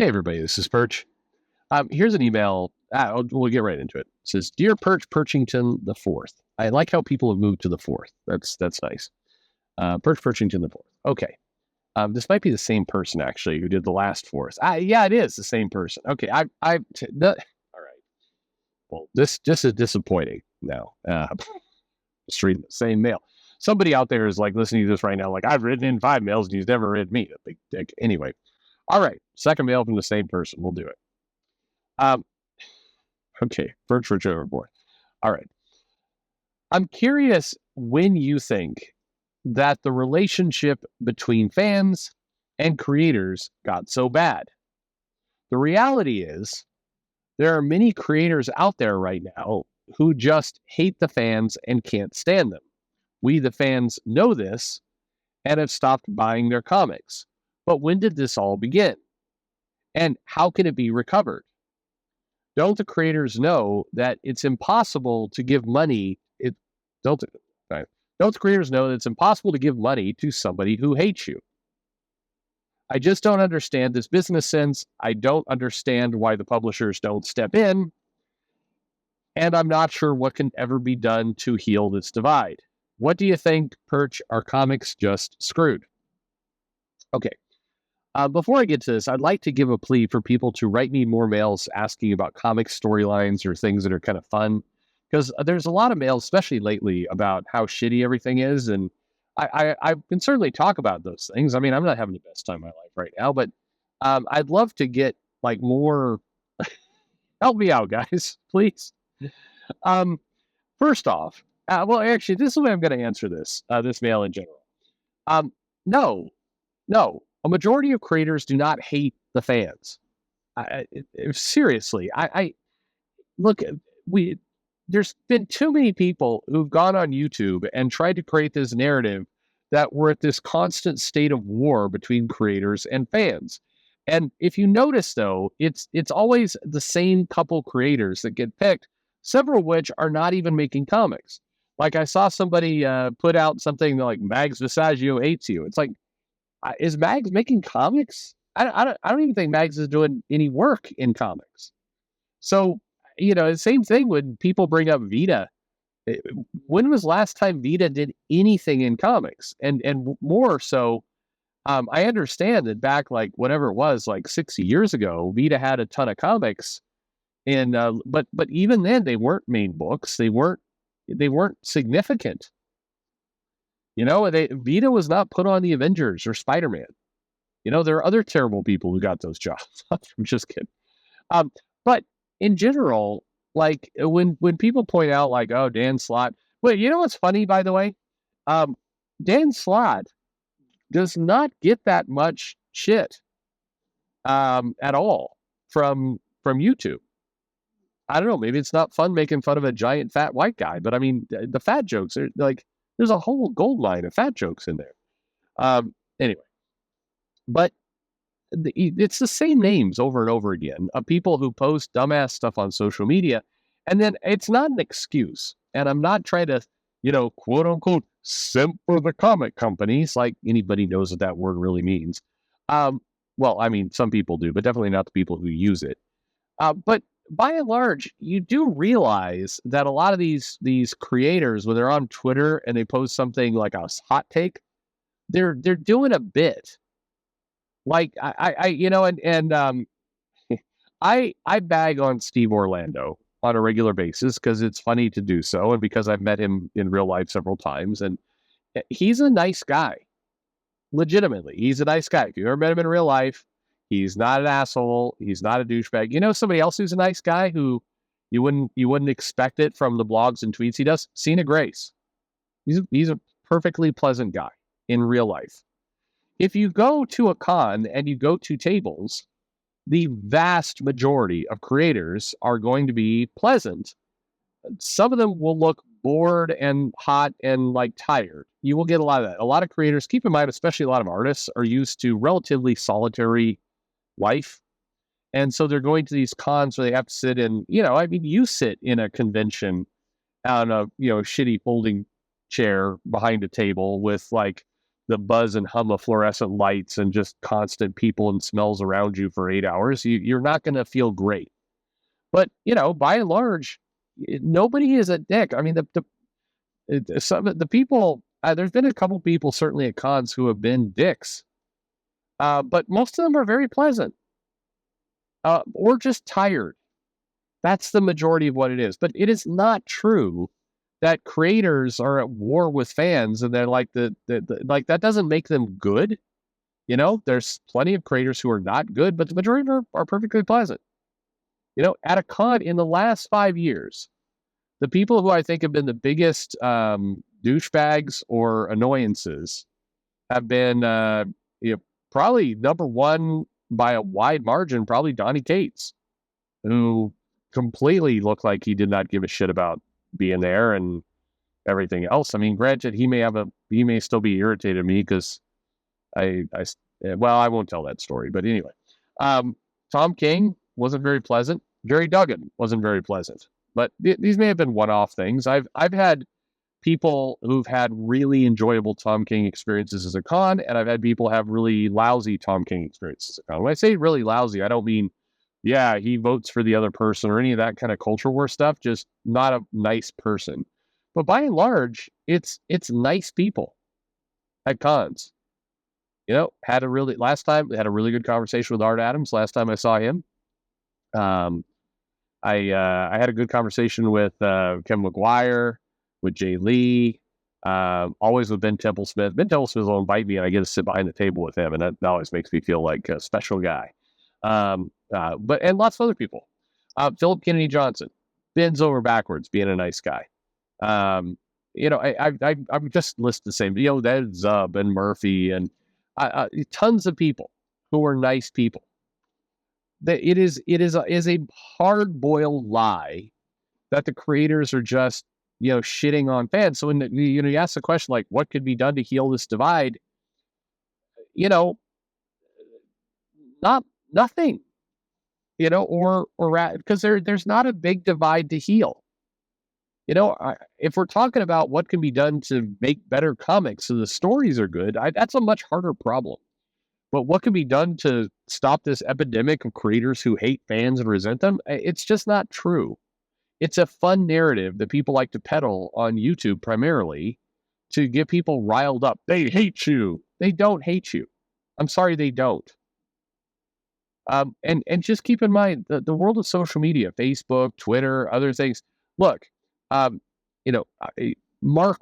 Hey, everybody, this is Perch. Here's an email. We'll get right into it. It says, Dear Perch Perchington the Fourth. I like how people have moved to the fourth. That's nice. Perch Perchington the Fourth. Okay. This might be the same person, actually, who did the last fourth. Yeah, it is the same person. Okay. All right. Well, this just is disappointing now. Just reading the same mail. Somebody out there is like listening to this right now, like, I've written in 5 mails and he's never read me. A big dick. Anyway. All right. Second mail from the same person. We'll do it. Okay. Perch overboard. All right. I'm curious when you think that the relationship between fans and creators got so bad. The reality is there are many creators out there right now who just hate the fans and can't stand them. We, the fans, know this and have stopped buying their comics. But when did this all begin? And how can it be recovered? Don't the creators know that it's impossible to give money? Don't the creators know that it's impossible to give money to somebody who hates you? I just don't understand this business sense. I don't understand why the publishers don't step in. And I'm not sure what can ever be done to heal this divide. What do you think, Perch? Are comics just screwed? Okay. Before I get to this, I'd like to give a plea for people to write me more mails asking about comic storylines or things that are kind of fun. Because there's a lot of mails, especially lately, about how shitty everything is. And I can certainly talk about those things. I mean, I'm not having the best time of my life right now, but I'd love to get like more. Help me out, guys, please. First off, well, actually, this is the way I'm going to answer this mail in general. No. A majority of creators do not hate the fans. Seriously, I look. There's been too many people who've gone on YouTube and tried to create this narrative that we're at this constant state of war between creators and fans. And if you notice, though, it's always the same couple creators that get picked, several of which are not even making comics. Like I saw somebody put out something like Mags Visaggio hates you. It's like, is Mags making comics? I don't even think Mags is doing any work in comics. So, the same thing when people bring up Vita. When was last time Vita did anything in comics? And more so, I understand that back like whatever it was, like 60 years ago, Vita had a ton of comics, and but even then they weren't main books. They weren't significant. Vita was not put on the Avengers or Spider-Man. There are other terrible people who got those jobs. I'm just kidding. But in general, like when people point out like, oh, Dan Slott. Wait, you know what's funny, by the way? Dan Slott does not get that much shit at all from YouTube. I don't know. Maybe it's not fun making fun of a giant fat white guy, but I mean, the fat jokes are like, there's a whole gold mine of fat jokes in there. Anyway, but it's the same names over and over again of people who post dumbass stuff on social media. And then it's not an excuse. And I'm not trying to, quote unquote, simp for the comic companies. Like anybody knows what that word really means. Well, I mean, some people do, but definitely not the people who use it. But by and large, you do realize that a lot of these creators, when they're on Twitter and they post something like a hot take, they're doing a bit. Like I bag on Steve Orlando on a regular basis because it's funny to do so, and because I've met him in real life several times, and he's a nice guy. Legitimately, he's a nice guy. If you ever met him in real life, he's not an asshole. He's not a douchebag. Somebody else who's a nice guy who you wouldn't expect it from the blogs and tweets he does. Cena Grace. He's a perfectly pleasant guy in real life. If you go to a con and you go to tables, the vast majority of creators are going to be pleasant. Some of them will look bored and hot and like tired. You will get a lot of that. A lot of creators, keep in mind, especially a lot of artists, are used to relatively solitary life. And so they're going to these cons where they have to sit in, you sit in a convention on a, shitty folding chair behind a table with like the buzz and hum of fluorescent lights and just constant people and smells around you for 8 hours, you're not going to feel great. But, by and large, nobody is a dick. I mean, some of the people, there's been a couple people certainly at cons who have been dicks, but most of them are very pleasant, or just tired. That's the majority of what it is. But it is not true that creators are at war with fans and they're like like that doesn't make them good. There's plenty of creators who are not good, but the majority are perfectly pleasant. At a con in the last 5 years, the people who I think have been the biggest douchebags or annoyances have been, probably number one by a wide margin, probably Donnie Cates, who completely looked like he did not give a shit about being there and everything else. I mean, granted, he may still be irritated at me because I won't tell that story, but anyway, Tom King wasn't very pleasant. Jerry Duggan wasn't very pleasant, but these may have been one-off things. I've had people who've had really enjoyable Tom King experiences as a con, and I've had people have really lousy Tom King experiences as a con. When I say really lousy, I don't mean, yeah, he votes for the other person or any of that kind of culture war stuff, just not a nice person. But by and large, it's nice people at cons. Had a really good conversation with Art Adams last time I saw him. I had a good conversation with Kevin McGuire, with Jay Lee, always with Ben Templesmith. Ben Templesmith will invite me and I get to sit behind the table with him, and that always makes me feel like a special guy. And lots of other people. Philip Kennedy Johnson bends over backwards being a nice guy. I'm just listed the same. That Zub and Murphy and tons of people who are nice people. That it is a hard-boiled lie that the creators are just shitting on fans. So when you ask the question like, what could be done to heal this divide? Not nothing. Or because there's not a big divide to heal. If we're talking about what can be done to make better comics so the stories are good, that's a much harder problem. But what can be done to stop this epidemic of creators who hate fans and resent them? It's just not true. It's a fun narrative that people like to peddle on YouTube primarily to get people riled up. They hate you. They don't hate you. I'm sorry, they don't. And just keep in mind the world of social media, Facebook, Twitter, other things. Look, Mark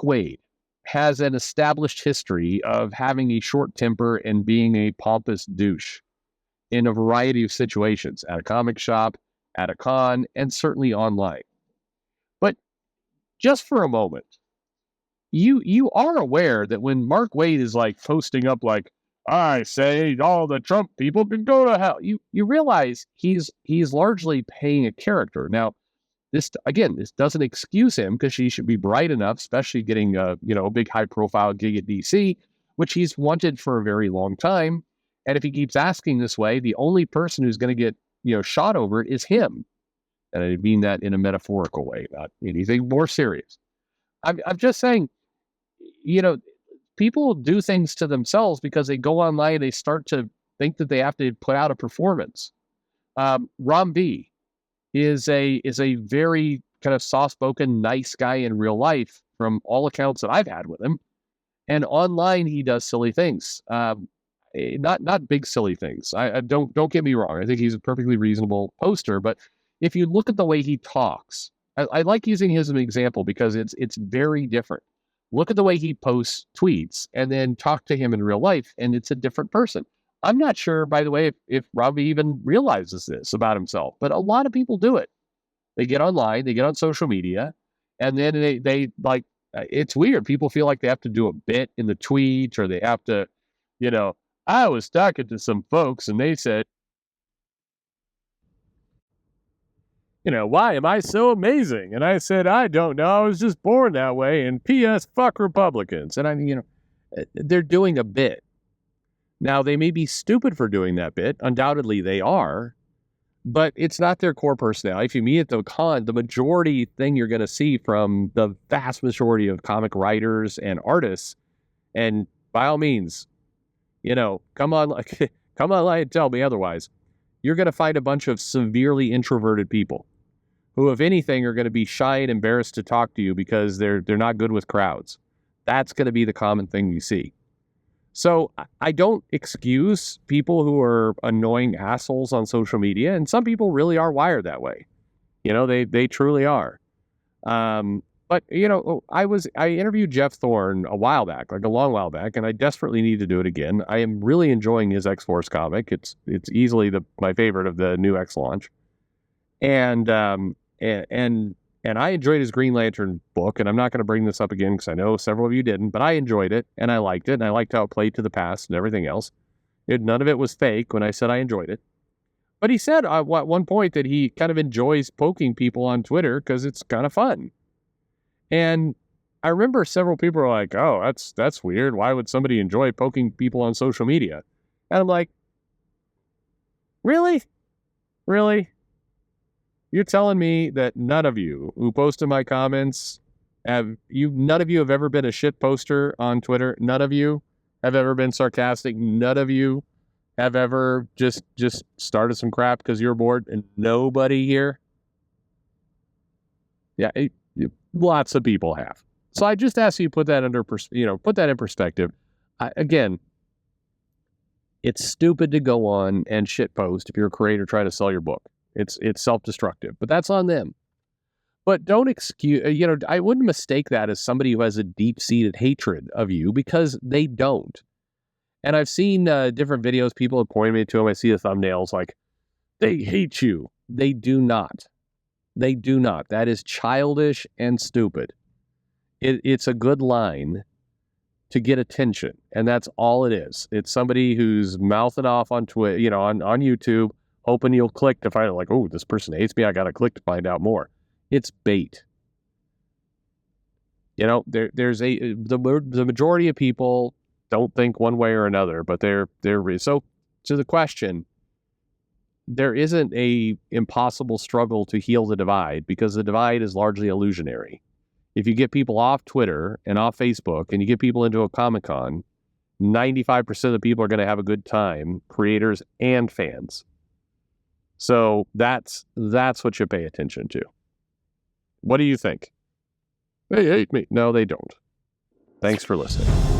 Waid has an established history of having a short temper and being a pompous douche in a variety of situations, at a comic shop, at a con, and certainly online. But just for a moment, you are aware that when Mark Waid is like posting up like, I say all the Trump people can go to hell, you realize he's largely paying a character. Now, this doesn't excuse him because he should be bright enough, especially getting a big high profile gig at DC, which he's wanted for a very long time. And if he keeps asking this way, the only person who's going to get shot over it is him. And I mean that in a metaphorical way, not anything more serious. I'm just saying, people do things to themselves because they go online, they start to think that they have to put out a performance. Rom V is a very kind of soft-spoken, nice guy in real life from all accounts that I've had with him. And online, he does silly things. Not big silly things. I don't get me wrong. I think he's a perfectly reasonable poster. But if you look at the way he talks, I like using him as an example because it's very different. Look at the way he posts tweets and then talk to him in real life, and it's a different person. I'm not sure, by the way, if Robbie even realizes this about himself, but a lot of people do it. They get online, they get on social media, and then they like, it's weird. People feel like they have to do a bit in the tweet, or they have to, I was talking to some folks and they said, why am I so amazing? And I said, I don't know. I was just born that way. And P.S. fuck Republicans. And they're doing a bit. Now, they may be stupid for doing that bit. Undoubtedly, they are. But it's not their core personality. If you meet at the con, the majority thing you're going to see from the vast majority of comic writers and artists and by all means, come on, come online and tell me otherwise. You're going to find a bunch of severely introverted people who, if anything, are going to be shy and embarrassed to talk to you because they're not good with crowds. That's going to be the common thing you see. So I don't excuse people who are annoying assholes on social media, and some people really are wired that way. They truly are. But I interviewed Jeff Thorne a while back, like a long while back, and I desperately need to do it again. I am really enjoying his X-Force comic. It's easily my favorite of the new X launch, and I enjoyed his Green Lantern book. And I'm not going to bring this up again because I know several of you didn't, but I enjoyed it and I liked it, and I liked how it played to the past and everything else. None of it was fake when I said I enjoyed it. But he said at one point that he kind of enjoys poking people on Twitter because it's kind of fun. And I remember several people were like, "Oh, that's weird. Why would somebody enjoy poking people on social media?" And I'm like, really? Really? You're telling me that none of you who posted my comments none of you have ever been a shit poster on Twitter? None of you have ever been sarcastic? None of you have ever just started some crap because you're bored? And nobody here? Yeah, lots of people have. So I just ask you to put that put that in perspective. Again, it's stupid to go on and shit post if you're a creator trying to sell your book. It's self-destructive, but that's on them. But don't excuse, I wouldn't mistake that as somebody who has a deep-seated hatred of you, because they don't. And I've seen different videos, people have pointed me to them. I see the thumbnails like, they hate you. They do not. They do not. That is childish and stupid. It's a good line to get attention, and that's all it is. It's somebody who's mouthing off on Twitter, on YouTube, hoping you'll click to find out, like, oh, this person hates me. I got to click to find out more. It's bait. There's the majority of people don't think one way or another, but they're so. To the question, there isn't a impossible struggle to heal the divide, because the divide is largely illusionary. If you get people off Twitter and off Facebook and you get people into a Comic-Con, 95% of the people are going to have a good time, creators and fans. So that's what you pay attention to. What do you think? They hate me. No, they don't. Thanks for listening.